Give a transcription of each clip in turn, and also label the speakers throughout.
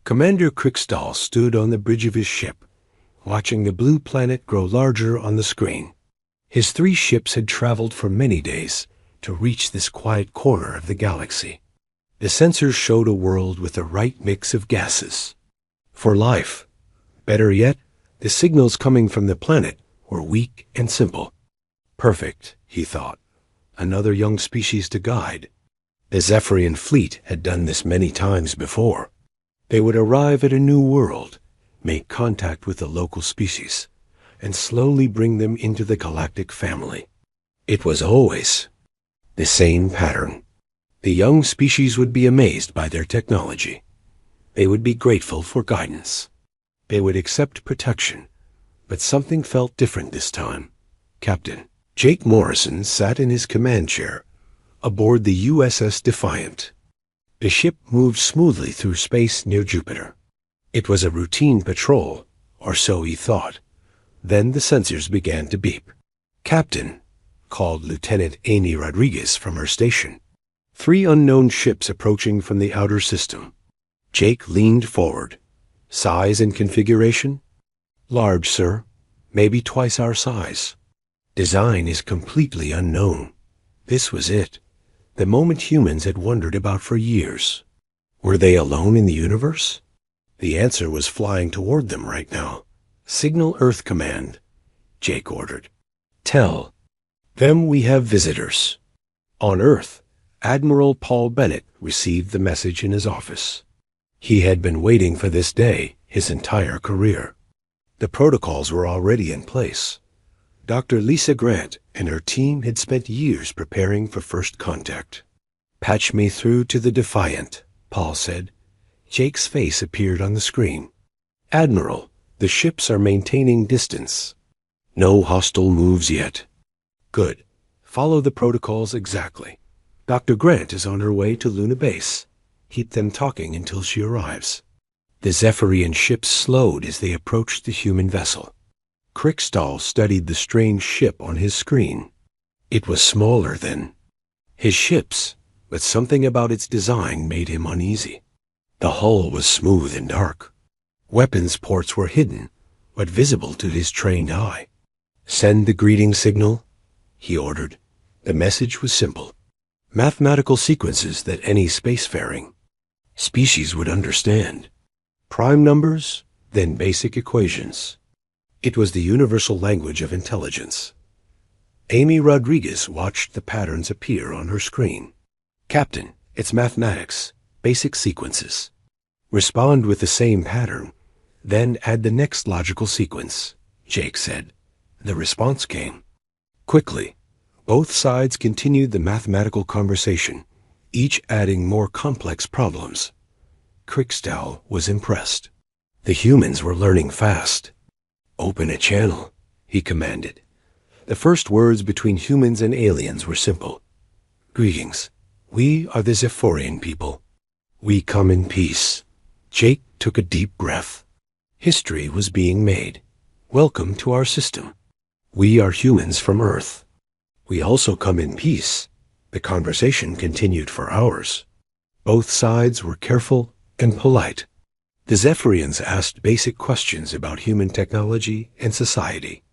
Speaker 1: Commander Krikstal stood on the bridge of his ship, watching the blue planet grow larger on the screen. His 3 ships had traveled for many days to reach this quiet corner of the galaxy. The sensors showed a world with the right mix of gases. For life. Better yet, the signals coming from the planet were weak and simple. Perfect, he thought. Another young species to guide. The Zephyrian fleet had done this many times before. They would arrive at a new world, make contact with the local species, and slowly bring them into the galactic family. It was always the same pattern. The young species would be amazed by their technology. They would be grateful for guidance. They would accept protection, but something felt different this time. Captain Jake Morrison sat in his command chair aboard the USS Defiant. The ship moved smoothly through space near Jupiter. It was a routine patrol, or so he thought. Then the sensors began to beep. "Captain," called Lieutenant Amy Rodriguez from her station. 3 unknown ships approaching from the outer system. Jake leaned forward. "Size and configuration?" "Large, sir. Maybe twice our size." "Design is completely unknown." This was it. The moment humans had wondered about for years. Were they alone in the universe? The answer was flying toward them right now. "Signal Earth Command," Jake ordered. "Tell them we have visitors." On Earth, Admiral Paul Bennett received the message in his office. He had been waiting for this day his entire career. The protocols were already in place. Dr. Lisa Grant and her team had spent years preparing for first contact. "Patch me through to the Defiant," Paul said. Jake's face appeared on the screen. "Admiral, the ships are maintaining distance. No hostile moves yet." "Good. Follow the protocols exactly. Dr. Grant is on her way to Luna Base. Keep them talking until she arrives." The Zephyrian ships slowed as they approached the human vessel. Krikstal studied the strange ship on his screen. It was smaller than his ships, but something about its design made him uneasy. The hull was smooth and dark. Weapons ports were hidden, but visible to his trained eye. "Send the greeting signal," he ordered. The message was simple. Mathematical sequences that any spacefaring species would understand. Prime numbers, then basic equations. It was the universal language of intelligence. Amy Rodriguez watched the patterns appear on her screen. "Captain, it's mathematics, basic sequences. Respond with the same pattern, then add the next logical sequence," Jake said. The response came. Quickly, both sides continued the mathematical conversation, each adding more complex problems. Krikstal was impressed. The humans were learning fast. "Open a channel," he commanded. The first words between humans and aliens were simple. "Greetings. We are the Zephyrian people. We come in peace." Jake took a deep breath. History was being made. "Welcome to our system. We are humans from Earth. We also come in peace." The conversation continued for hours. Both sides were careful and polite. The Zephyrians asked basic questions about human technology and society.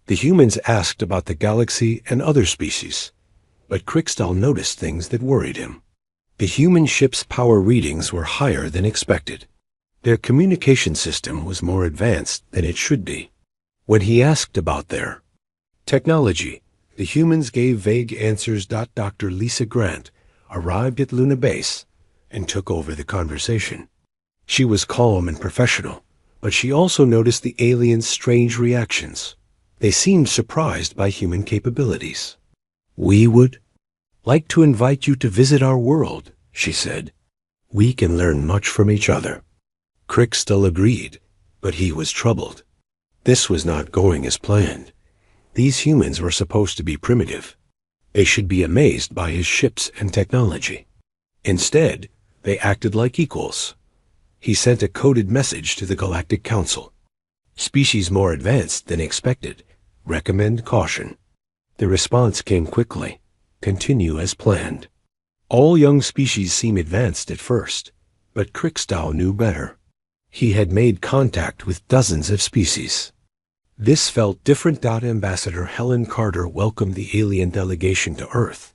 Speaker 1: The humans asked about the galaxy and other species, but Krikstal noticed things that worried him. The human ship's power readings were higher than expected. Their communication system was more advanced than it should be. When he asked about their technology, the humans gave vague answers. Dr. Lisa Grant arrived at Luna Base and took over the conversation. She was calm and professional, but she also noticed the aliens' strange reactions. They seemed surprised by human capabilities. "We would like to invite you to visit our world," she said. "We can learn much from each other." Krikstal agreed, but he was troubled. This was not going as planned. These humans were supposed to be primitive. They should be amazed by his ships and technology. Instead, they acted like equals. He sent a coded message to the Galactic Council. "Species more advanced than expected. Recommend caution." The response came quickly. "Continue as planned." All young species seem advanced at first, but Krikstal knew better. He had made contact with dozens of species. This felt different. Ambassador Helen Carter welcomed the alien delegation to Earth.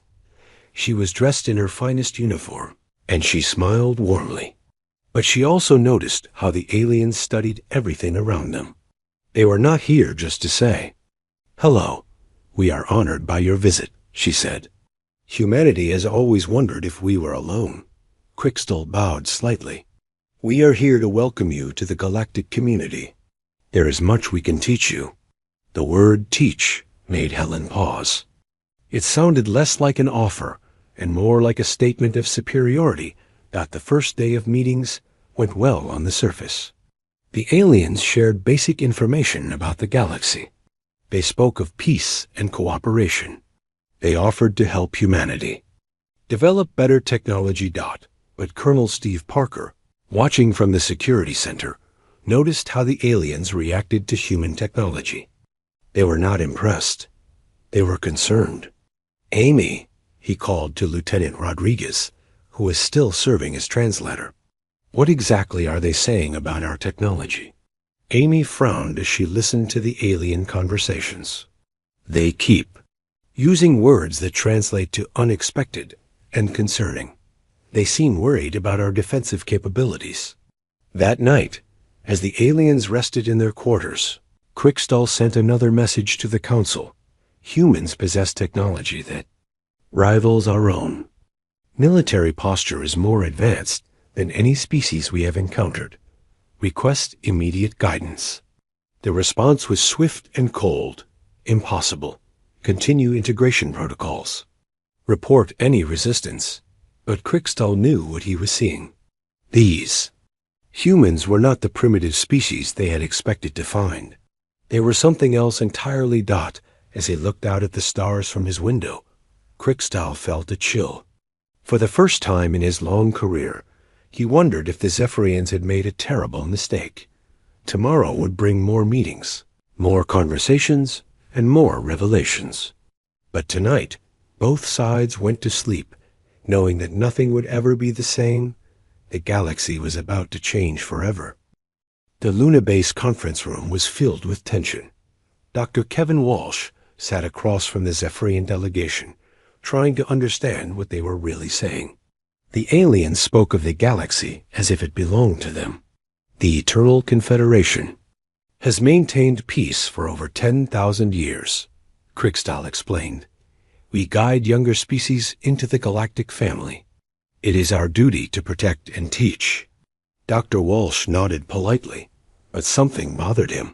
Speaker 1: She was dressed in her finest uniform, and she smiled warmly. But she also noticed how the aliens studied everything around them. They were not here just to say, "Hello, we are honored by your visit," she said. "Humanity has always wondered if we were alone." Quickstall bowed slightly. "We are here to welcome you to the galactic community. There is much we can teach you." The word teach made Helen pause. It sounded less like an offer and more like a statement of superiority. The first day of meetings went well on the surface. The aliens shared basic information about the galaxy. They spoke of peace and cooperation. They offered to help humanity develop better technology. But Colonel Steve Parker, watching from the security center, noticed how the aliens reacted to human technology. They were not impressed. They were concerned. "Amy," he called to Lieutenant Rodriguez, who was still serving as translator. "What exactly are they saying about our technology?" Amy frowned as she listened to the alien conversations. "They keep using words that translate to unexpected and concerning. They seem worried about our defensive capabilities." That night, as the aliens rested in their quarters, Quickstall sent another message to the Council. Humans possess technology that rivals our own. Military posture is more advanced than any species we have encountered. Request immediate guidance. The response was swift and cold. Impossible. Continue integration protocols. Report any resistance. But Quickstall knew what he was seeing. These humans were not the primitive species they had expected to find. They were something else entirely. As he looked out at the stars from his window, Quickstall felt a chill. For the first time in his long career, he wondered if the Zephyrians had made a terrible mistake. Tomorrow would bring more meetings, more conversations, and more revelations. But tonight, both sides went to sleep, knowing that nothing would ever be the same. The galaxy was about to change forever. The Luna Base conference room was filled with tension. Dr. Kevin Walsh sat across from the Zephyrian delegation, trying to understand what they were really saying. The aliens spoke of the galaxy as if it belonged to them. The Eternal Confederation has maintained peace for over 10,000 years, Quickstall explained. We guide younger species into the galactic family. It is our duty to protect and teach. Dr. Walsh nodded politely, but something bothered him.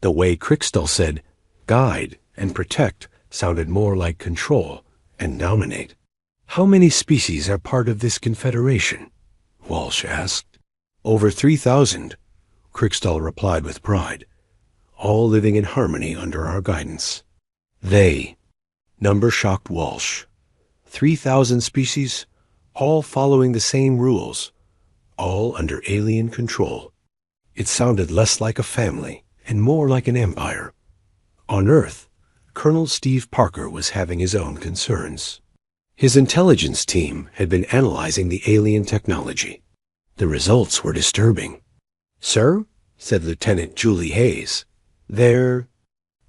Speaker 1: The way Quickstall said guide and protect sounded more like control and dominate. How many species are part of this confederation? Walsh asked. Over 3,000, Quickstall replied with pride, all living in harmony under our guidance. They. Number shocked Walsh. 3,000 species, all following the same rules, all under alien control. It sounded less like a family and more like an empire. On Earth, Colonel Steve Parker was having his own concerns. His intelligence team had been analyzing the alien technology. The results were disturbing. "Sir," said Lieutenant Julie Hayes, "their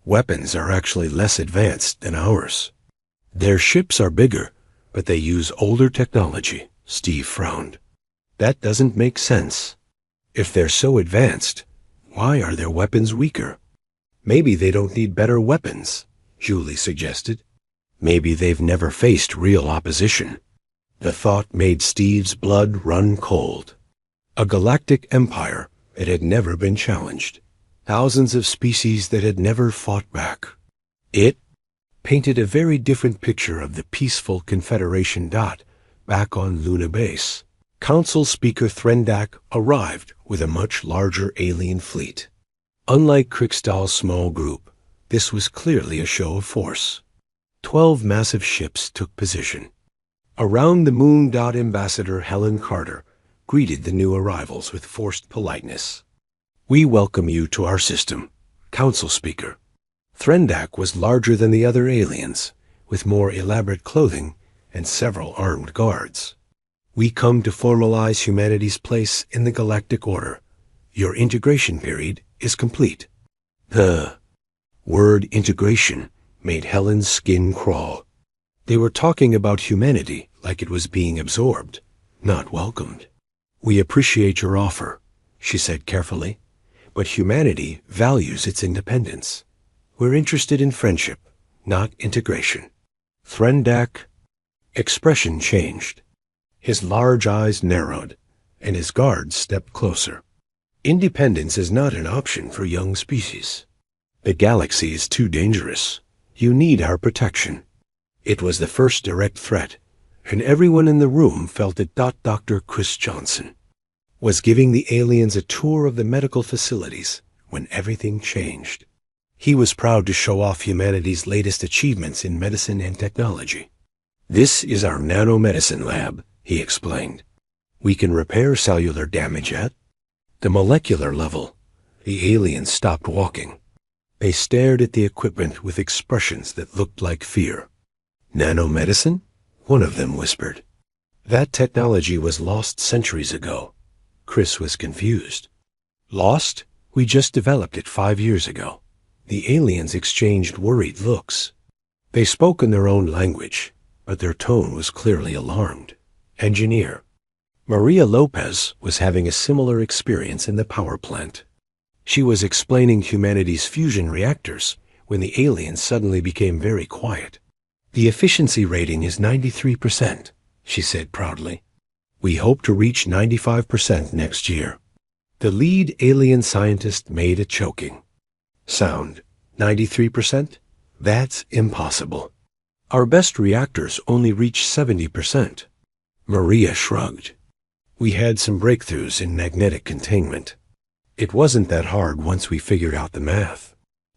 Speaker 1: weapons are actually less advanced than ours. Their ships are bigger, but they use older technology." Steve frowned. "That doesn't make sense. If they're so advanced, why are their weapons weaker?" "Maybe they don't need better weapons," Julie suggested. "Maybe they've never faced real opposition." The thought made Steve's blood run cold. A galactic empire that had never been challenged. Thousands of species that had never fought back. It painted a very different picture of the peaceful Confederation. Back on Luna Base, Council Speaker Threndak arrived with a much larger alien fleet. Unlike Quickstall's small group, this was clearly a show of force. 12 massive ships took position. Around the moon. Ambassador Helen Carter greeted the new arrivals with forced politeness. "We welcome you to our system, Council Speaker." Threndak was larger than the other aliens, with more elaborate clothing and several armed guards. "We come to formalize humanity's place in the galactic order. Your integration period is complete. The word integration made Helen's skin crawl. They were talking about humanity like it was being absorbed, not welcomed. We appreciate your offer, she said carefully, but humanity values its independence. We're interested in friendship, not integration. Threndak expression changed. His large eyes narrowed, and his guards stepped closer. Independence is not an option for young species. The galaxy is too dangerous. You need our protection. It was the first direct threat, and everyone in the room felt that Dr. Chris Johnson was giving the aliens a tour of the medical facilities when everything changed. He was proud to show off humanity's latest achievements in medicine and technology. This is our nanomedicine lab, he explained. We can repair cellular damage at the molecular level. The aliens stopped walking. They stared at the equipment with expressions that looked like fear. Nanomedicine? One of them whispered. That technology was lost centuries ago. Chris was confused. Lost? We just developed it 5 years ago. The aliens exchanged worried looks. They spoke in their own language, but their tone was clearly alarmed. Engineer. Maria Lopez was having a similar experience in the power plant. She was explaining humanity's fusion reactors when the aliens suddenly became very quiet. The efficiency rating is 93%, she said proudly. We hope to reach 95% next year. The lead alien scientist made a choking sound. 93%? That's impossible. Our best reactors only reach 70%. Maria shrugged. We had some breakthroughs in magnetic containment. It wasn't that hard once we figured out the math.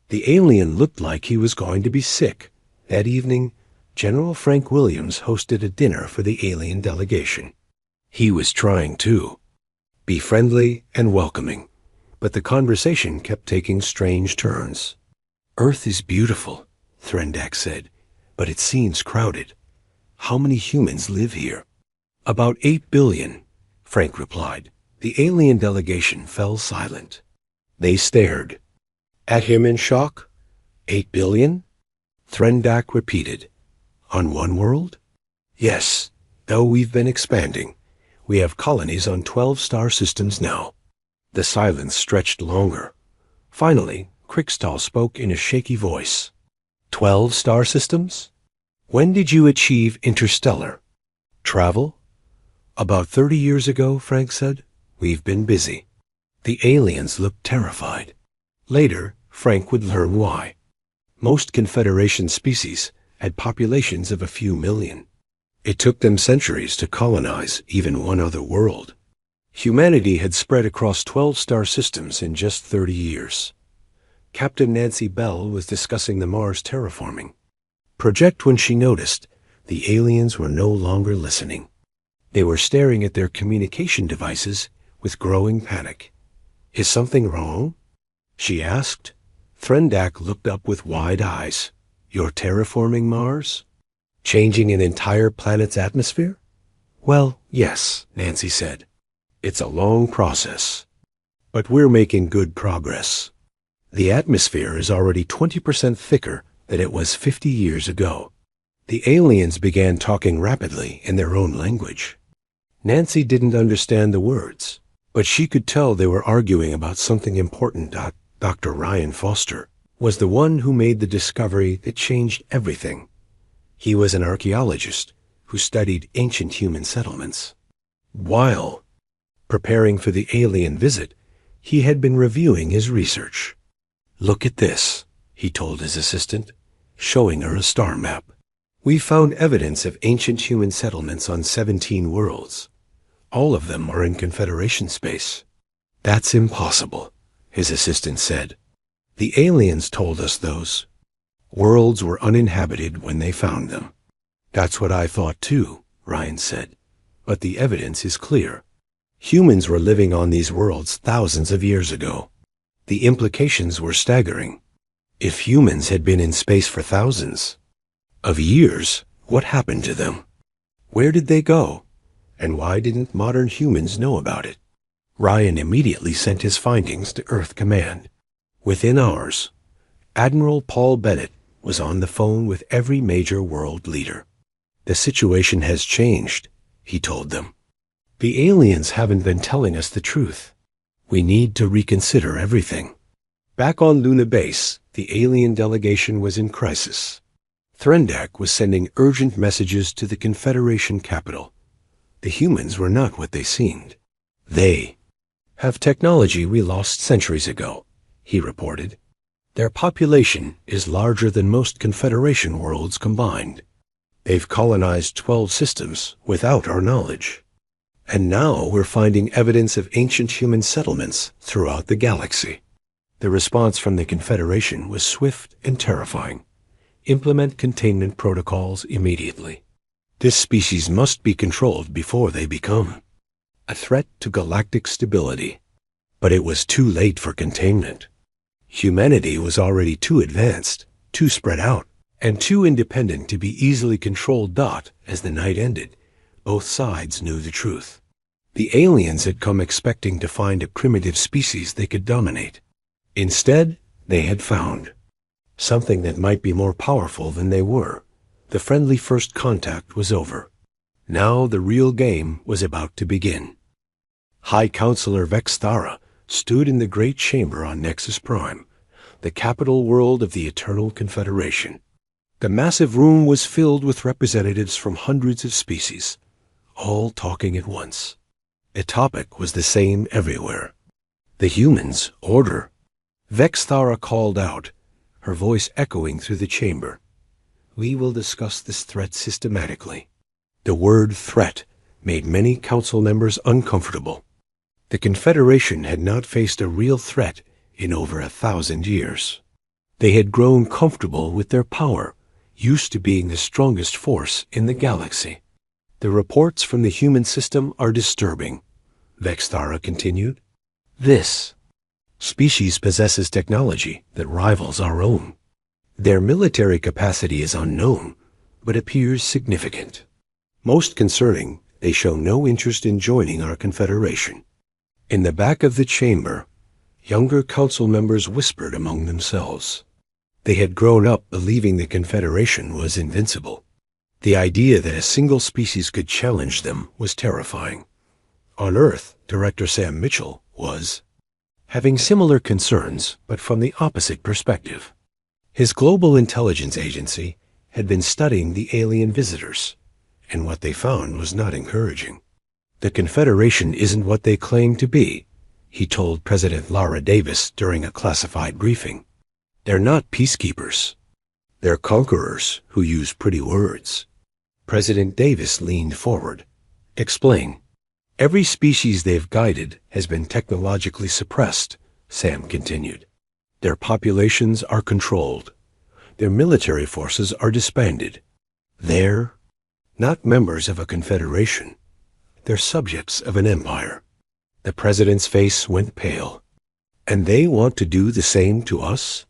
Speaker 1: The alien looked like he was going to be sick. That evening, General Frank Williams hosted a dinner for the alien delegation. He was trying to be friendly and welcoming, but the conversation kept taking strange turns. Earth is beautiful, Threndak said, but it seems crowded. How many humans live here? About 8 billion, Frank replied. The alien delegation fell silent. They stared at him in shock. 8 billion? Threndak repeated. On one world? Yes, though we've been expanding. We have colonies on 12 star systems now. The silence stretched longer. Finally, Krikstal spoke in a shaky voice. 12 star systems? When did you achieve interstellar travel? About 30 years ago, Frank said. We've been busy. The aliens looked terrified. Later, Frank would learn why. Most Confederation species had populations of a few million. It took them centuries to colonize even one other world. Humanity had spread across 12 star systems in just 30 years. Captain Nancy Bell was discussing the Mars terraforming project when she noticed the aliens were no longer listening. They were staring at their communication devices with growing panic. Is something wrong? She asked. Threndak looked up with wide eyes. You're terraforming Mars? Changing an entire planet's atmosphere? Well, yes, Nancy said. It's a long process, but we're making good progress. The atmosphere is already 20% thicker than it was 50 years ago. The aliens began talking rapidly in their own language. Nancy didn't understand the words, but she could tell they were arguing about something important. Dr. Ryan Foster was the one who made the discovery that changed everything. He was an archaeologist who studied ancient human settlements. While preparing for the alien visit, he had been reviewing his research. Look at this, he told his assistant, showing her a star map. We found evidence of ancient human settlements on 17 worlds. All of them are in Confederation space. That's impossible, his assistant said. The aliens told us those worlds were uninhabited when they found them. That's what I thought too, Ryan said. But the evidence is clear. Humans were living on these worlds thousands of years ago. The implications were staggering. If humans had been in space for thousands of years, what happened to them? Where did they go? And why didn't modern humans know about it? Ryan immediately sent his findings to Earth Command. Within hours, Admiral Paul Bennett was on the phone with every major world leader. The situation has changed, he told them. The aliens haven't been telling us the truth. We need to reconsider everything. Back on Luna Base, the alien delegation was in crisis. Threndak was sending urgent messages to the Confederation capital. The humans were not what they seemed. They have technology we lost centuries ago, he reported. Their population is larger than most Confederation worlds combined. They've colonized 12 systems without our knowledge. And now we're finding evidence of ancient human settlements throughout the galaxy. The response from the Confederation was swift and terrifying. Implement containment protocols immediately. This species must be controlled before they become a threat to galactic stability. But it was too late for containment. Humanity was already too advanced, too spread out, and too independent to be easily controlled. As the night ended, both sides knew the truth. The aliens had come expecting to find a primitive species they could dominate. Instead, they had found something that might be more powerful than they were. The friendly first contact was over. Now the real game was about to begin. High Counselor Vexthara stood in the great chamber on Nexus Prime, the capital world of the Eternal Confederation. The massive room was filled with representatives from hundreds of species, all talking at once. The topic was the same everywhere. The humans' order. Vexthara called out, her voice echoing through the chamber. We will discuss this threat systematically. The word threat made many council members uncomfortable. The Confederation had not faced a real threat in over 1,000 years. They had grown comfortable with their power, used to being the strongest force in the galaxy. The reports from the human system are disturbing, Vexthara continued. This species possesses technology that rivals our own. Their military capacity is unknown, but appears significant. Most concerning, they show no interest in joining our Confederation. In the back of the chamber, younger council members whispered among themselves. They had grown up believing the Confederation was invincible. The idea that a single species could challenge them was terrifying. On Earth, Director Sam Mitchell was having similar concerns, but from the opposite perspective. His global intelligence agency had been studying the alien visitors, and what they found was not encouraging. The Confederation isn't what they claim to be, he told President Lara Davis during a classified briefing. They're not peacekeepers. They're conquerors who use pretty words. President Davis leaned forward. Explain. Every species they've guided has been technologically suppressed, Sam continued. Their populations are controlled. Their military forces are disbanded. They're not members of a confederation. They're subjects of an empire. The president's face went pale. And they want to do the same to us?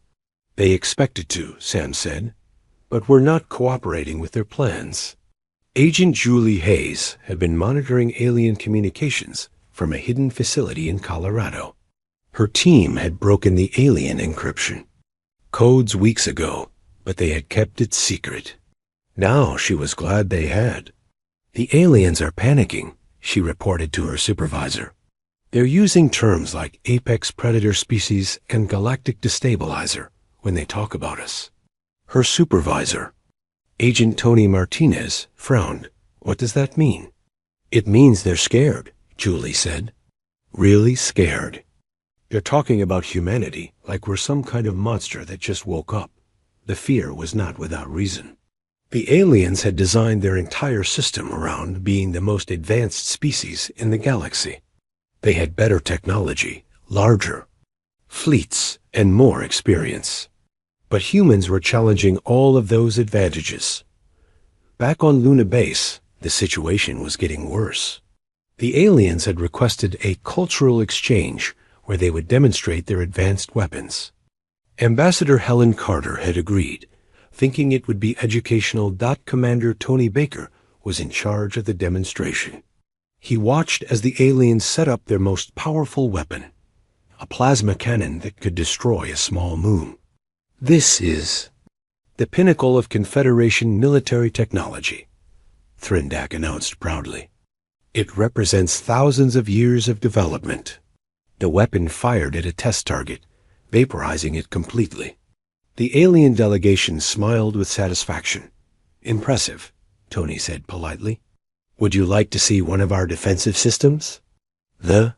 Speaker 1: They expected to, Sam said, but we're not cooperating with their plans. Agent Julie Hayes had been monitoring alien communications from a hidden facility in Colorado. Her team had broken the alien encryption codes weeks ago, but they had kept it secret. Now she was glad they had. The aliens are panicking, she reported to her supervisor. They're using terms like apex predator species and galactic destabilizer when they talk about us. Her supervisor, Agent Tony Martinez, frowned. What does that mean? It means they're scared, Julie said. Really scared. They're talking about humanity like we're some kind of monster that just woke up. The fear was not without reason. The aliens had designed their entire system around being the most advanced species in the galaxy. They had better technology, larger fleets, and more experience. But humans were challenging all of those advantages. Back on Luna Base, the situation was getting worse. The aliens had requested a cultural exchange where they would demonstrate their advanced weapons. Ambassador Helen Carter had agreed, thinking it would be educational. Commander Tony Baker was in charge of the demonstration. He watched as the aliens set up their most powerful weapon, a plasma cannon that could destroy a small moon. This is the pinnacle of Confederation military technology, Thrindak announced proudly. It represents thousands of years of development. The weapon fired at a test target, vaporizing it completely. The alien delegation smiled with satisfaction. Impressive, Tony said politely. Would you like to see one of our defensive systems? The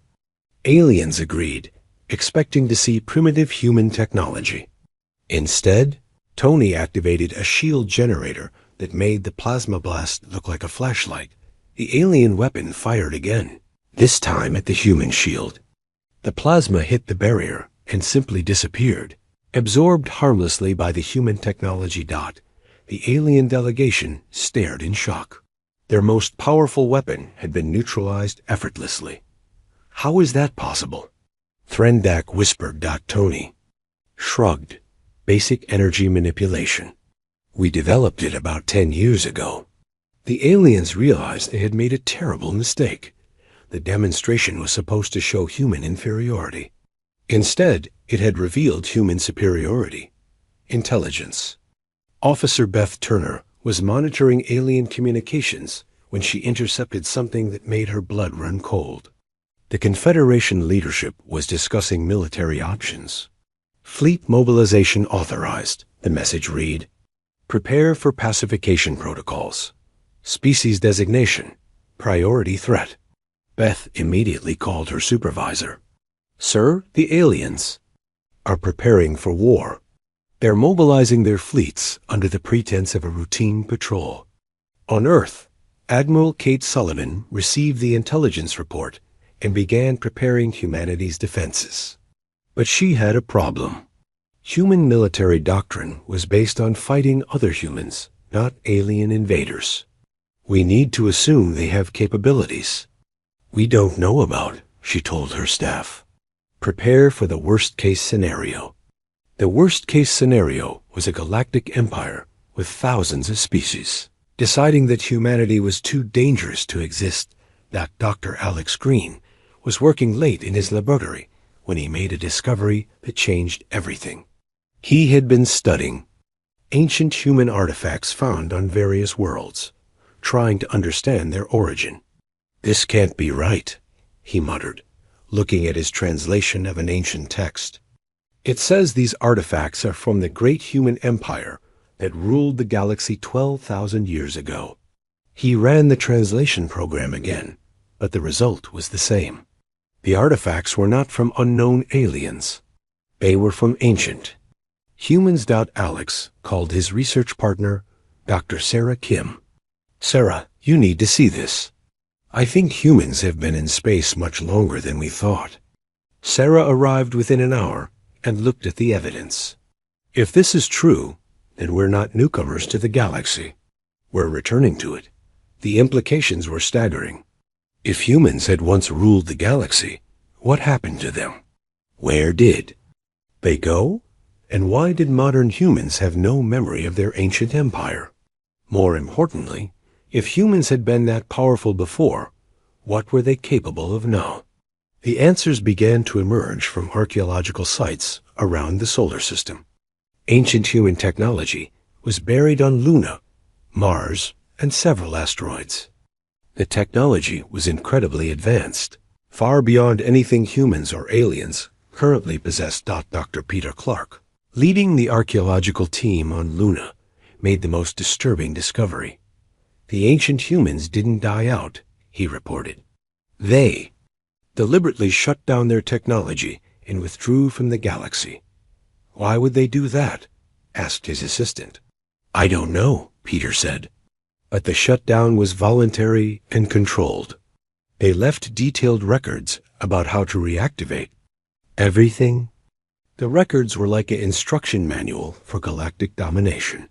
Speaker 1: aliens agreed, expecting to see primitive human technology. Instead, Tony activated a shield generator that made the plasma blast look like a flashlight. The alien weapon fired again, this time at the human shield. The plasma hit the barrier and simply disappeared, absorbed harmlessly by the human technology dot. The alien delegation stared in shock. Their most powerful weapon had been neutralized effortlessly. How is that possible? Threndak whispered. Tony shrugged. Basic energy manipulation. We developed it about 10 years ago. The aliens realized they had made a terrible mistake. The demonstration was supposed to show human inferiority. Instead, it had revealed human superiority. Intelligence. Officer Beth Turner was monitoring alien communications when she intercepted something that made her blood run cold. The Confederation leadership was discussing military options. Fleet mobilization authorized, the message read. Prepare for pacification protocols. Species designation. Priority threat. Beth immediately called her supervisor. Sir, the aliens are preparing for war. They're mobilizing their fleets under the pretense of a routine patrol. On Earth, Admiral Kate Sullivan received the intelligence report and began preparing humanity's defenses. But she had a problem. Human military doctrine was based on fighting other humans, not alien invaders. We need to assume they have capabilities we don't know about, she told her staff. Prepare for the worst-case scenario. The worst-case scenario was a galactic empire with thousands of species. Deciding that humanity was too dangerous to exist, that Dr. Alex Green was working late in his laboratory when he made a discovery that changed everything. He had been studying ancient human artifacts found on various worlds, trying to understand their origin. This can't be right, he muttered, looking at his translation of an ancient text. It says these artifacts are from the great human empire that ruled the galaxy 12,000 years ago. He ran the translation program again, but the result was the same. The artifacts were not from unknown aliens. They were from ancient humans. Alex called his research partner, Dr. Sarah Kim. Sarah, you need to see this. I think humans have been in space much longer than we thought. Sarah arrived within an hour and looked at the evidence. If this is true, then we're not newcomers to the galaxy. We're returning to it. The implications were staggering. If humans had once ruled the galaxy, what happened to them? Where did they go? And why did modern humans have no memory of their ancient empire? More importantly, if humans had been that powerful before, what were they capable of now? The answers began to emerge from archaeological sites around the solar system. Ancient human technology was buried on Luna, Mars, and several asteroids. The technology was incredibly advanced, far beyond anything humans or aliens currently possess. Dr. Peter Clark, leading the archaeological team on Luna, made the most disturbing discovery. The ancient humans didn't die out, he reported. They deliberately shut down their technology and withdrew from the galaxy. Why would they do that? Asked his assistant. I don't know, Peter said. But the shutdown was voluntary and controlled. They left detailed records about how to reactivate everything. The records were like an instruction manual for galactic domination.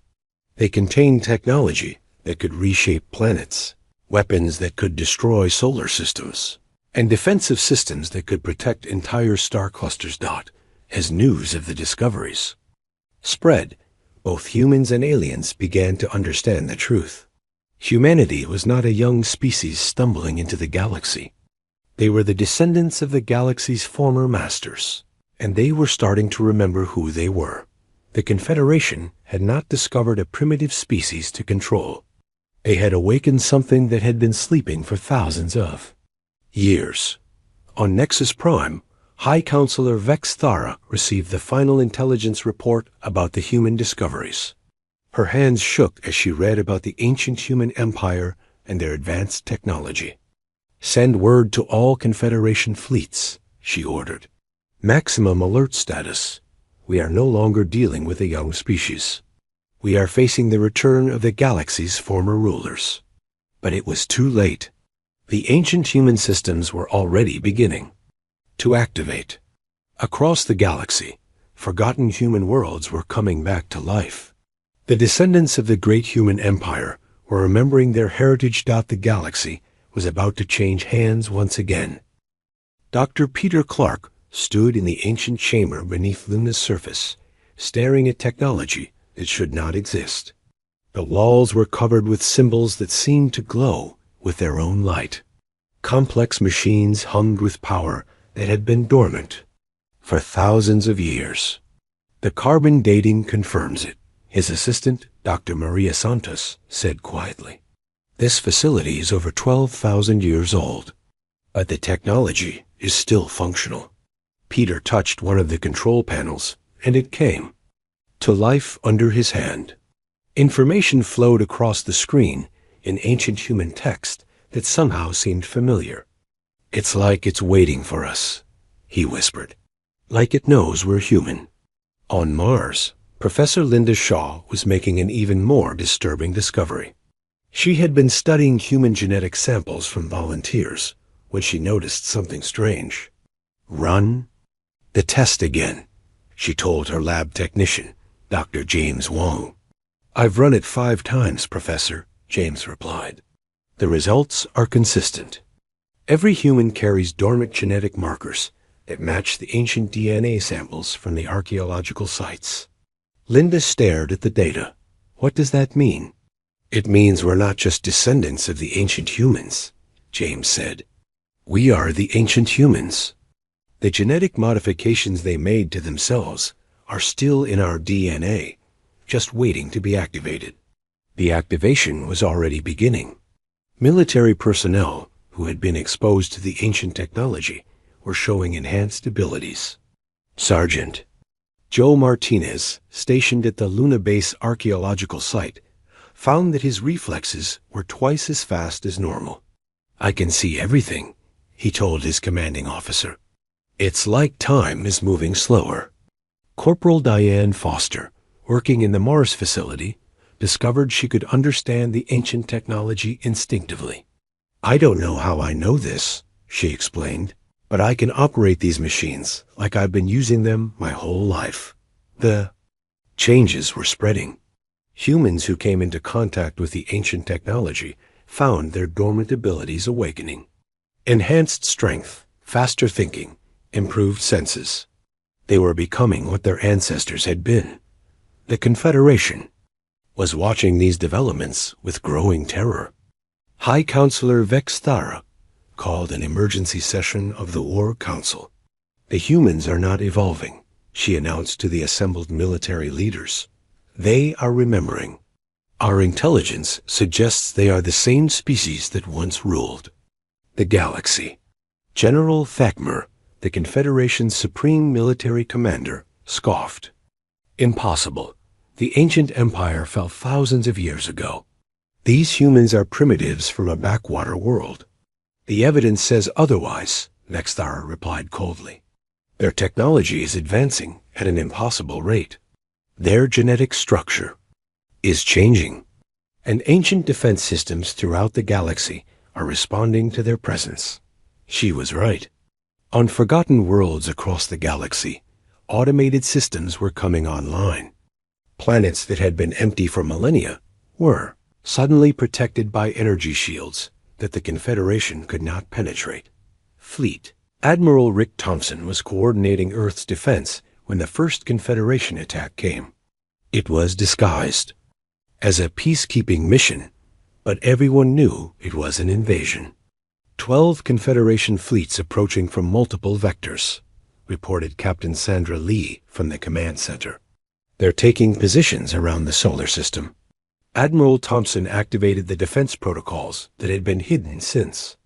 Speaker 1: They contained technology that could reshape planets, weapons that could destroy solar systems, and defensive systems that could protect entire star clusters. As news of the discoveries spread, both humans and aliens began to understand the truth. Humanity was not a young species stumbling into the galaxy. They were the descendants of the galaxy's former masters, and they were starting to remember who they were. The Confederation had not discovered a primitive species to control. They had awakened something that had been sleeping for thousands of years. On Nexus Prime, High Counselor Vex Thara received the final intelligence report about the human discoveries. Her hands shook as she read about the ancient human empire and their advanced technology. "Send word to all Confederation fleets," she ordered. "Maximum alert status. We are no longer dealing with a young species. We are facing the return of the galaxy's former rulers." But it was too late. The ancient human systems were already beginning to activate. Across the galaxy, forgotten human worlds were coming back to life. The descendants of the great human empire were remembering their heritage. The galaxy was about to change hands once again. Dr. Peter Clark stood in the ancient chamber beneath Luna's surface, staring at technology that should not exist. The walls were covered with symbols that seemed to glow with their own light. Complex machines hummed with power that had been dormant for thousands of years. "The carbon dating confirms it," his assistant, Dr. Maria Santos, said quietly. "This facility is over 12,000 years old, but the technology is still functional." Peter touched one of the control panels, and it came to life under his hand. Information flowed across the screen in ancient human text that somehow seemed familiar. "It's like it's waiting for us," he whispered. "Like it knows we're human." On Mars, Professor Linda Shaw was making an even more disturbing discovery. She had been studying human genetic samples from volunteers when she noticed something strange. "Run the test again," she told her lab technician, Dr. James Wong. "I've run it 5 times, Professor," James replied. "The results are consistent. Every human carries dormant genetic markers that match the ancient DNA samples from the archaeological sites." Linda stared at the data. "What does that mean?" "It means we're not just descendants of the ancient humans," James said. "We are the ancient humans. The genetic modifications they made to themselves are still in our DNA, just waiting to be activated." The activation was already beginning. Military personnel who had been exposed to the ancient technology were showing enhanced abilities. Sergeant Joe Martinez, stationed at the Luna Base archaeological site, found that his reflexes were twice as fast as normal. "I can see everything," he told his commanding officer. "It's like time is moving slower." Corporal Diane Foster, working in the Mars facility, discovered she could understand the ancient technology instinctively. "I don't know how I know this," she explained, "but I can operate these machines like I've been using them my whole life." The changes were spreading. Humans who came into contact with the ancient technology found their dormant abilities awakening. Enhanced strength, faster thinking, improved senses. They were becoming what their ancestors had been. The Confederation was watching these developments with growing terror. High Counselor Vex Thara called an emergency session of the War Council. "The humans are not evolving," she announced to the assembled military leaders. "They are remembering. Our intelligence suggests they are the same species that once ruled the galaxy." General Thakmer, the Confederation's supreme military commander, scoffed. "Impossible. The ancient empire fell thousands of years ago. These humans are primitives from a backwater world." "The evidence says otherwise," Vex Thara replied coldly. "Their technology is advancing at an impossible rate. Their genetic structure is changing, and ancient defense systems throughout the galaxy are responding to their presence." She was right. On forgotten worlds across the galaxy, automated systems were coming online. Planets that had been empty for millennia were suddenly protected by energy shields that the Confederation could not penetrate. Fleet Admiral Rick Thompson was coordinating Earth's defense when the first Confederation attack came. It was disguised as a peacekeeping mission, But everyone knew it was an invasion. 12 Confederation fleets approaching from multiple vectors, reported Captain Sandra Lee from the command center. They're taking positions around the solar system. Admiral Thompson activated the defense protocols that had been hidden since.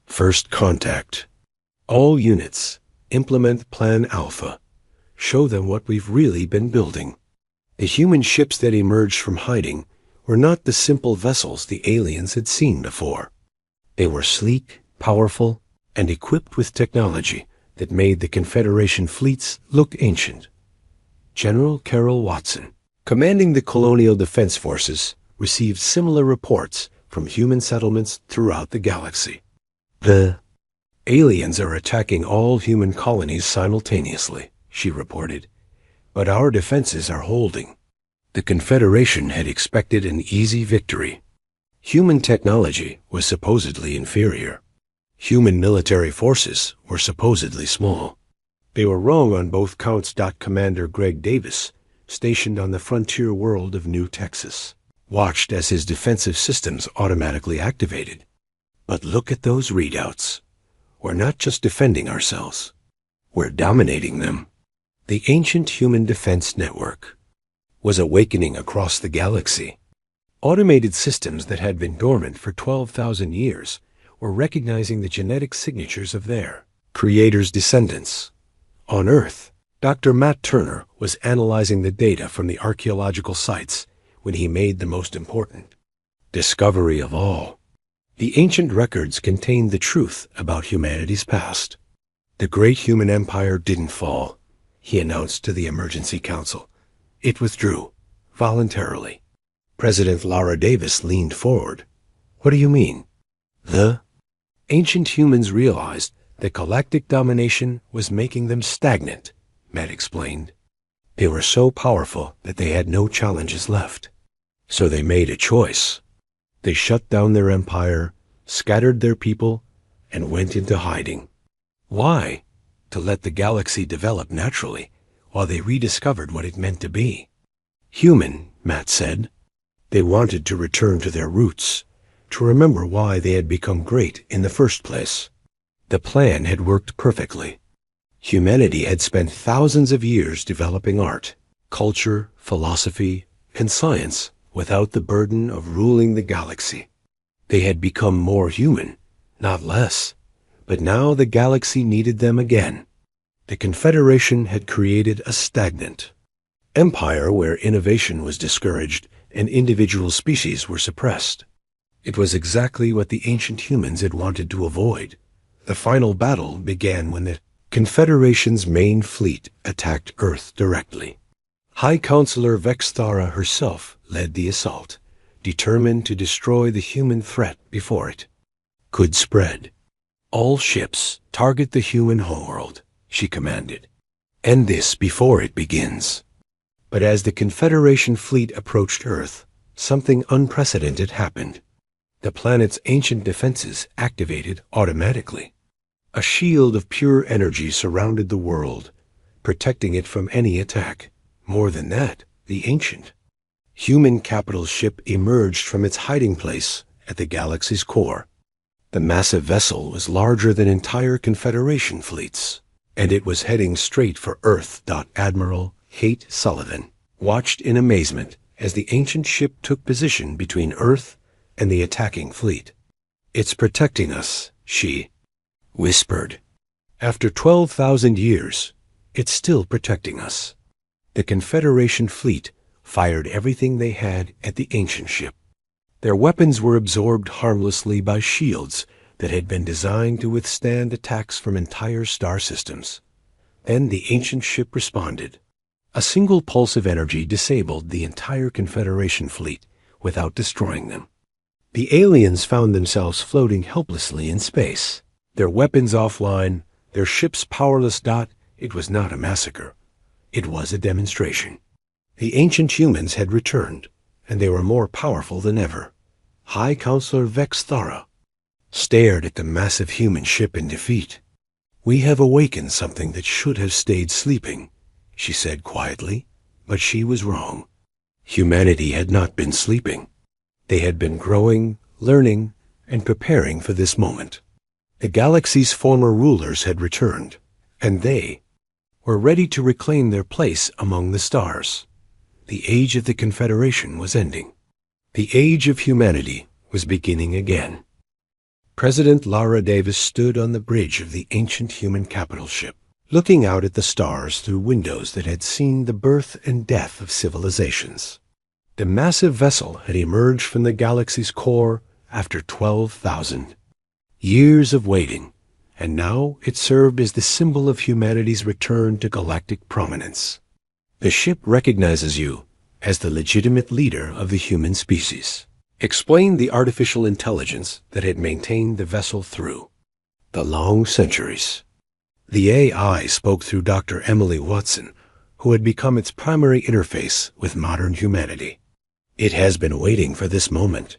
Speaker 1: First contact. All units, implement Plan Alpha. Show them what we've really been building. The human ships that emerged from hiding were not the simple vessels the aliens had seen before. They were sleek, powerful, and equipped with technology that made the Confederation fleets look ancient. General Carroll Watson, commanding the Colonial Defense Forces, received similar reports from human settlements throughout the galaxy. The aliens are attacking all human colonies simultaneously, she reported, but our defenses are holding. The Confederation had expected an easy victory. Human technology was supposedly inferior. Human military forces were supposedly small. They were wrong on both counts. Commander Greg Davis, stationed on the frontier world of New Texas, watched as his defensive systems automatically activated. But look at those readouts. We're not just defending ourselves. We're dominating them. The ancient human defense network was awakening across the galaxy. Automated systems that had been dormant for 12,000 years were recognizing the genetic signatures of their creators' descendants. On Earth, Dr. Matt Turner was analyzing the data from the archaeological sites when he made the most important discovery of all. The ancient records contained the truth about humanity's past. The great human empire didn't fall, he announced to the Emergency Council. It withdrew, voluntarily. President Lara Davis leaned forward. What do you mean? The ancient humans realized that galactic domination was making them stagnant, Matt explained. They were so powerful that they had no challenges left. So they made a choice. They shut down their empire, scattered their people, and went into hiding. Why? To let the galaxy develop naturally, while they rediscovered what it meant to be. Human, Matt said. They wanted to return to their roots, to remember why they had become great in the first place. The plan had worked perfectly. Humanity had spent thousands of years developing art, culture, philosophy, and science without the burden of ruling the galaxy. They had become more human, not less. But now the galaxy needed them again. The Confederation had created a stagnant empire where innovation was discouraged and individual species were suppressed. It was exactly what the ancient humans had wanted to avoid. The final battle began when the Confederation's main fleet attacked Earth directly. High Counselor Vexthara herself led the assault, determined to destroy the human threat before it could spread. All ships target the human homeworld, she commanded. End this before it begins. But as the Confederation fleet approached Earth, something unprecedented happened. The planet's ancient defenses activated automatically. A shield of pure energy surrounded the world, protecting it from any attack. More than that, the ancient human capital ship emerged from its hiding place at the galaxy's core. The massive vessel was larger than entire Confederation fleets, and it was heading straight for Earth. Admiral Kate Sullivan watched in amazement as the ancient ship took position between Earth and the attacking fleet. It's protecting us, she whispered. After 12,000 years, it's still protecting us. The Confederation fleet fired everything they had at the ancient ship. Their weapons were absorbed harmlessly by shields that had been designed to withstand attacks from entire star systems. Then the ancient ship responded. A single pulse of energy disabled the entire Confederation fleet without destroying them. The aliens found themselves floating helplessly in space, their weapons offline, their ships powerless. It was not a massacre. It was a demonstration. The ancient humans had returned, and they were more powerful than ever. High Counselor Vexthara stared at the massive human ship in defeat. We have awakened something that should have stayed sleeping, she said quietly, but she was wrong. Humanity had not been sleeping. They had been growing, learning, and preparing for this moment. The galaxy's former rulers had returned, and they were ready to reclaim their place among the stars. The age of the Confederation was ending. The age of humanity was beginning again. President Lara Davis stood on the bridge of the ancient human capital ship, looking out at the stars through windows that had seen the birth and death of civilizations. The massive vessel had emerged from the galaxy's core after 12,000 years of waiting, and now it served as the symbol of humanity's return to galactic prominence. The ship recognizes you as the legitimate leader of the human species, explained the artificial intelligence that had maintained the vessel through the long centuries. The AI spoke through Dr. Emily Watson, who had become its primary interface with modern humanity. It has been waiting for this moment.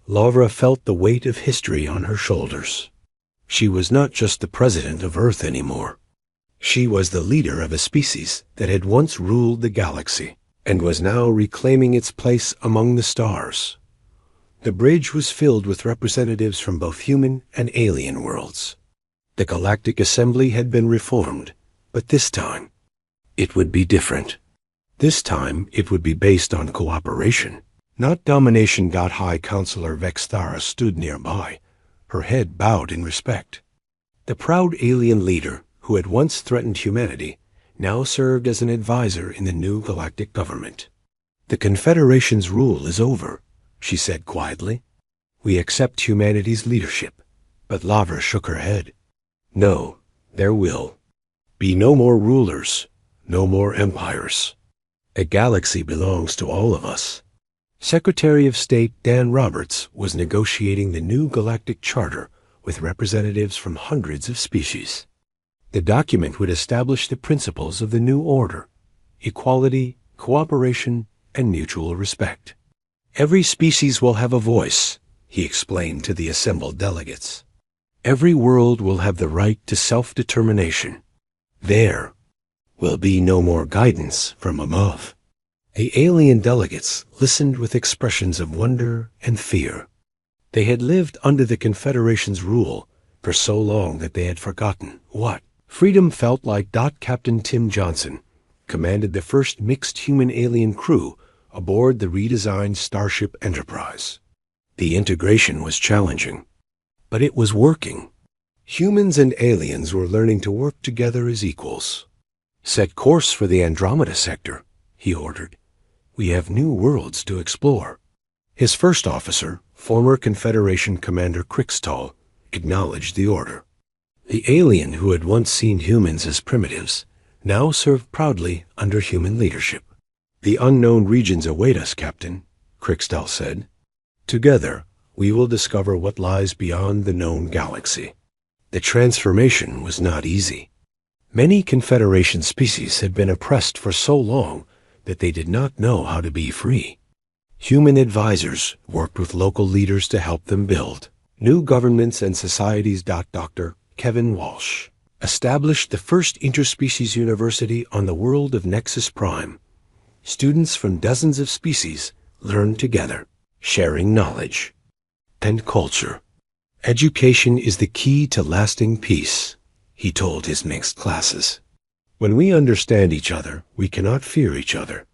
Speaker 1: Lara felt the weight of history on her shoulders. She was not just the president of Earth anymore. She was the leader of a species that had once ruled the galaxy and was now reclaiming its place among the stars. The bridge was filled with representatives from both human and alien worlds. The Galactic Assembly had been reformed, but this time it would be different. This time it would be based on cooperation, not domination. High Counselor Vexthara stood nearby, her head bowed in respect. The proud alien leader who had once threatened humanity now served as an advisor in the new galactic government. The Confederation's rule is over, she said quietly. We accept humanity's leadership. But Lara shook her head. No, there will be no more rulers, no more empires. A galaxy belongs to all of us. Secretary of State Dan Roberts was negotiating the new galactic charter with representatives from hundreds of species. The document would establish the principles of the new order: equality, cooperation, and mutual respect. Every species will have a voice, he explained to the assembled delegates. Every world will have the right to self-determination. There will be no more guidance from above. The alien delegates listened with expressions of wonder and fear. They had lived under the Confederation's rule for so long that they had forgotten what freedom felt like. Captain Tim Johnson commanded the first mixed human-alien crew aboard the redesigned Starship Enterprise. The integration was challenging, but it was working. Humans and aliens were learning to work together as equals. Set course for the Andromeda sector, he ordered. We have new worlds to explore. His first officer, former Confederation Commander Krixtall, acknowledged the order. The alien who had once seen humans as primitives now served proudly under human leadership. The unknown regions await us, Captain, Krixtall said. Together, we will discover what lies beyond the known galaxy. The transformation was not easy. Many Confederation species had been oppressed for so long that they did not know how to be free. Human advisors worked with local leaders to help them build new governments and societies. Dr. Kevin Walsh established the first interspecies university on the world of Nexus Prime. Students from dozens of species learned together, sharing knowledge and culture. Education is the key to lasting peace, he told his mixed classes. When we understand each other, we cannot fear each other.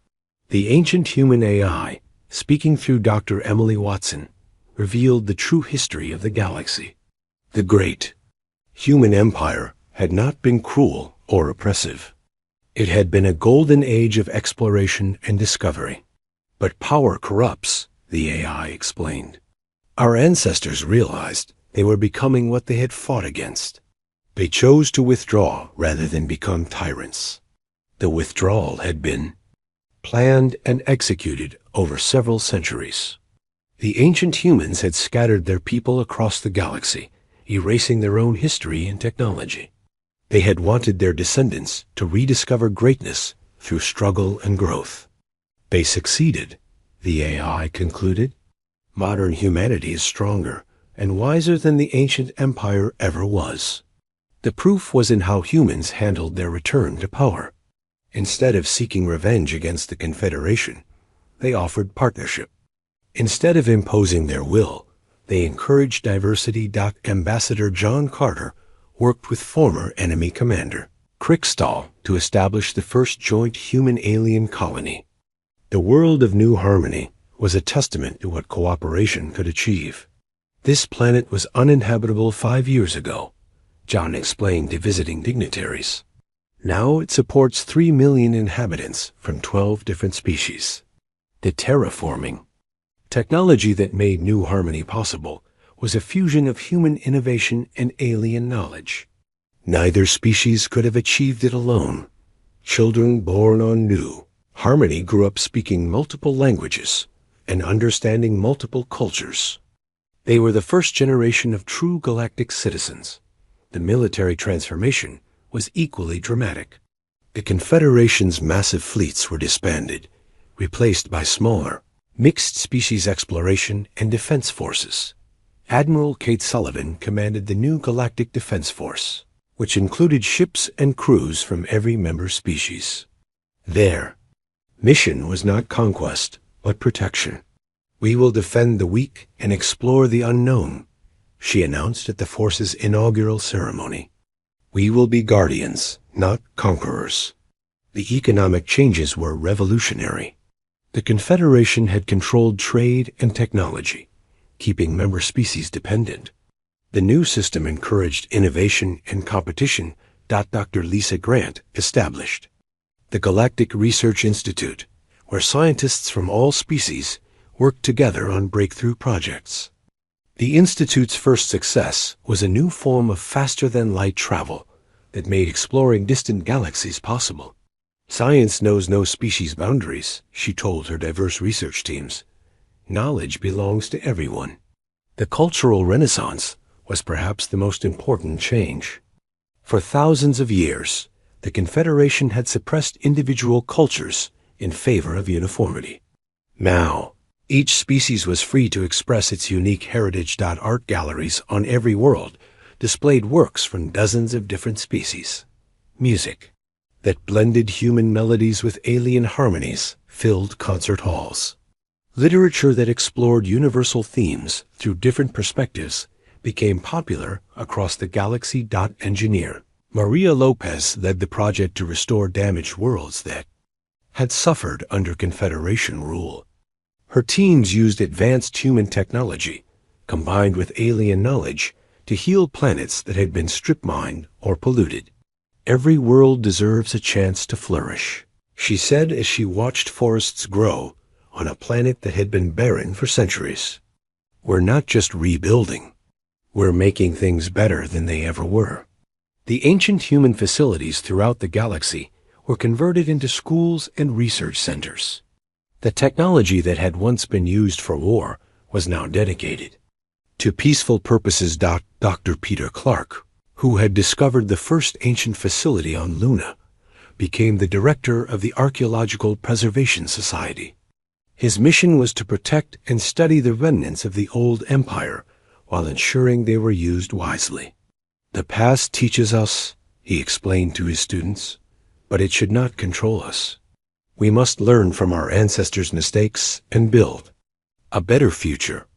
Speaker 1: The ancient human AI, speaking through Dr. Emily Watson, revealed the true history of the galaxy. The great human empire had not been cruel or oppressive. It had been a golden age of exploration and discovery. But power corrupts, the AI explained. Our ancestors realized they were becoming what they had fought against. They chose to withdraw rather than become tyrants. The withdrawal had been planned and executed over several centuries. The ancient humans had scattered their people across the galaxy, erasing their own history and technology. They had wanted their descendants to rediscover greatness through struggle and growth. They succeeded, the AI concluded. Modern humanity is stronger and wiser than the ancient empire ever was. The proof was in how humans handled their return to power. Instead of seeking revenge against the Confederation, they offered partnership. Instead of imposing their will, They encouraged diversity. Ambassador John Carter worked with former enemy commander Kriegstall to establish the first joint human-alien colony. The world of New Harmony was a testament to what cooperation could achieve. This planet was uninhabitable 5 years ago, John explained to visiting dignitaries. Now it supports 3 million inhabitants from 12 different species. The terraforming technology that made New Harmony possible was a fusion of human innovation and alien knowledge. Neither species could have achieved it alone. Children born on New Harmony grew up speaking multiple languages and understanding multiple cultures. They were the first generation of true galactic citizens. The military transformation was equally dramatic. The Confederation's massive fleets were disbanded, replaced by smaller, mixed-species exploration and defense forces. Admiral Kate Sullivan commanded the new Galactic Defense Force, which included ships and crews from every member species. Their mission was not conquest, but protection. "We will defend the weak and explore the unknown," she announced at the force's inaugural ceremony. "We will be guardians, not conquerors." The economic changes were revolutionary. The Confederation had controlled trade and technology, keeping member species dependent. The new system encouraged innovation and competition. Dr. Lisa Grant established the Galactic Research Institute, where scientists from all species worked together on breakthrough projects. The Institute's first success was a new form of faster-than-light travel that made exploring distant galaxies possible. "Science knows no species boundaries," she told her diverse research teams. "Knowledge belongs to everyone." The Cultural Renaissance was perhaps the most important change. For thousands of years, the Confederation had suppressed individual cultures in favor of uniformity. Now, each species was free to express its unique heritage. Art galleries on every world displayed works from dozens of different species. Music that blended human melodies with alien harmonies filled concert halls. Literature that explored universal themes through different perspectives became popular across the galaxy. Engineer Maria Lopez led the project to restore damaged worlds that had suffered under Confederation rule. Her teams used advanced human technology, combined with alien knowledge, to heal planets that had been strip-mined or polluted. "Every world deserves a chance to flourish," she said as she watched forests grow on a planet that had been barren for centuries. "We're not just rebuilding. We're making things better than they ever were." The ancient human facilities throughout the galaxy were converted into schools and research centers. The technology that had once been used for war was now dedicated to peaceful purposes. Dr. Peter Clark, who had discovered the first ancient facility on Luna, became the director of the Archaeological Preservation Society. His mission was to protect and study the remnants of the old empire while ensuring they were used wisely. "The past teaches us," he explained to his students, "but it should not control us. We must learn from our ancestors' mistakes and build a better future."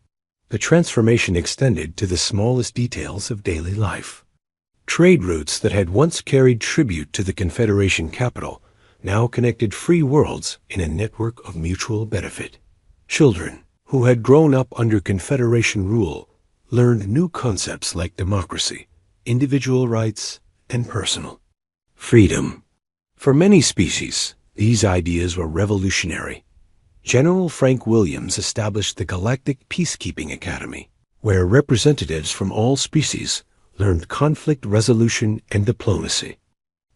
Speaker 1: The transformation extended to the smallest details of daily life. Trade routes that had once carried tribute to the Confederation capital now connected free worlds in a network of mutual benefit. Children who had grown up under Confederation rule learned new concepts like democracy, individual rights, and personal freedom. For many species, these ideas were revolutionary. General Frank Williams established the Galactic Peacekeeping Academy, where representatives from all species learned conflict resolution and diplomacy.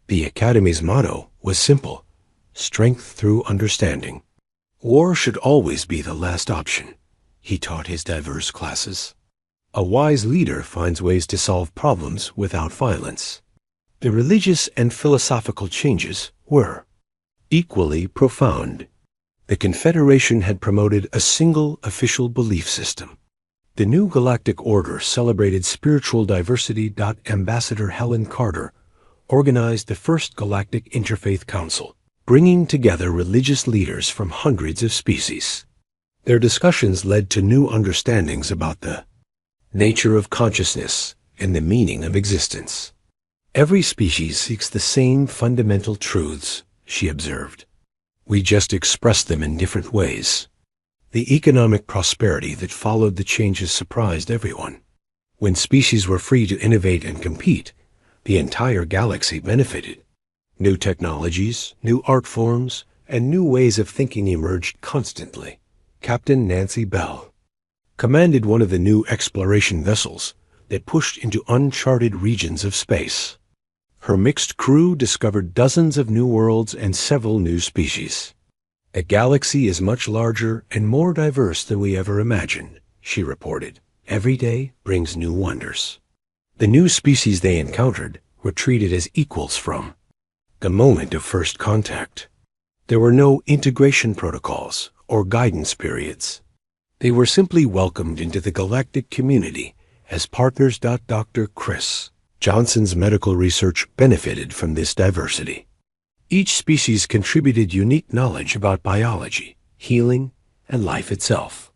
Speaker 1: The Academy's motto was simple: strength through understanding. "War should always be the last option," he taught his diverse classes. "A wise leader finds ways to solve problems without violence." The religious and philosophical changes were equally profound. The Confederation had promoted a single official belief system. The new galactic order celebrated spiritual diversity. Ambassador Helen Carter organized the first Galactic Interfaith Council, bringing together religious leaders from hundreds of species. Their discussions led to new understandings about the nature of consciousness, and the meaning of existence. Every species seeks the same fundamental truths, she observed. We just express them in different ways. The economic prosperity that followed the changes surprised everyone. When species were free to innovate and compete, the entire galaxy benefited. New technologies, new art forms, and new ways of thinking emerged constantly. Captain Nancy Bell commanded one of the new exploration vessels that pushed into uncharted regions of space. Her mixed crew discovered dozens of new worlds and several new species. A galaxy is much larger and more diverse than we ever imagined, she reported. Every day brings new wonders. The new species they encountered were treated as equals from the moment of first contact. There were no integration protocols or guidance periods. They were simply welcomed into the galactic community as partners. Dr. Chris Johnson's medical research benefited from this diversity. Each species contributed unique knowledge about biology, healing, and life itself.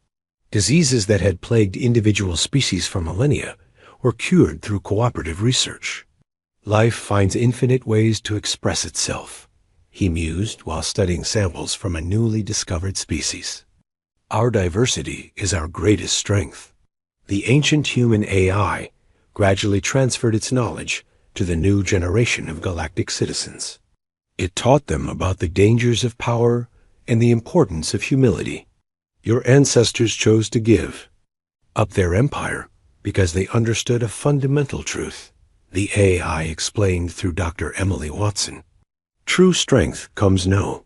Speaker 1: Diseases that had plagued individual species for millennia were cured through cooperative research. Life finds infinite ways to express itself, he mused while studying samples from a newly discovered species. Our diversity is our greatest strength. The ancient human AI gradually transferred its knowledge to the new generation of galactic citizens. It taught them about the dangers of power and the importance of humility. Your ancestors chose to give up their empire because they understood a fundamental truth, the AI explained through Dr. Emily Watson. True strength comes no